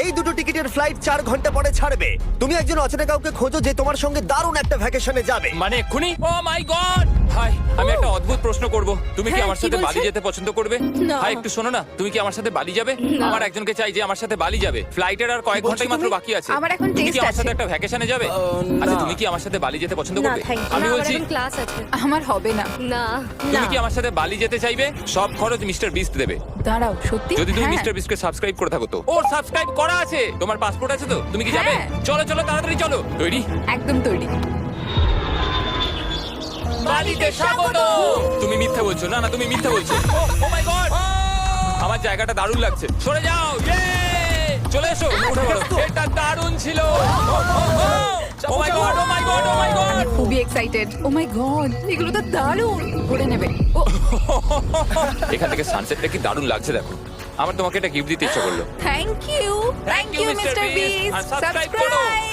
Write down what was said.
এই দুটো টিকিটের ফ্লাইট 4 ঘন্টা পরে ছাড়বে। তুমি একজন অচেনা কাউকে খোঁজো যে তোমার সঙ্গে দারুণ একটা ভ্যাকেশনে যাবে। মানে এক্ষুনি? ও মাই গড! হাই, আমি একটা অদ্ভুত প্রশ্ন করব। তুমি কি হ্যাঁ, আমার কি সাথে বলছে? বালি যেতে পছন্দ করবে? না। হাই, একটু শোনো না, তুমি কি আমার সাথে বালি যাবে? না। আমার একজনকে চাই যে আমার সাথে বালি যাবে। ফ্লাইটের আর কয়েক ঘন্টাই মাত্র বাকি আছে। আমার এখন তুমি কি test আমার সাথে আছে। একটা ভ্যাকেশনে যাবে? আচ্ছা, তুমি কি আমার সাথে বালি যেতে পছন্দ না, করবে? thank you. আমি না, বলছি, ক্লাস আছে। আমার হবে না। না তুমি কি আমার সাথে বালি যেতে চাইবে? সব খরচ মিস্টার বিস্ট দেবে। দাঁড়াও, সত্যি? যদি তুমি হ্যাঁ। মিস্টার বিস্টকে সাবস্ক্রাইব করে থাকো তো। ও সাবস্ক্রাইব করা আছে। তোমার পাসপোর্ট আছে তো? তুমি কি যাবে? হ্যাঁ। চলো চলো, তাড়াতাড়ি চলো। তৈরি? একদম তৈরি। বালিতে স্বাগত। তুমি মিথ্যা বলছো। না না, তুমি মিথ্যা বলছো। ও মাই গড, আমার জায়গাটা দারুণ লাগছে। সরে যাও। চলে এসো, উঠে পড়ো। এটা দারুণ ছিল। ও মাই গড, ও মাই গড, ও মাই গড। আমি খুবই এক্সাইটেড। ও মাই গড, এগুলো তো দারুণ। করে নেবে। ও এখান থেকে সানসেটটা কি দারুণ লাগছে দেখো। আমার তোমাকে একটা গিফট দিতে ইচ্ছা করলো। Thank you. Thank you mister Beast. আর সাবস্ক্রাইব করো। সাবস্ক্রাইব।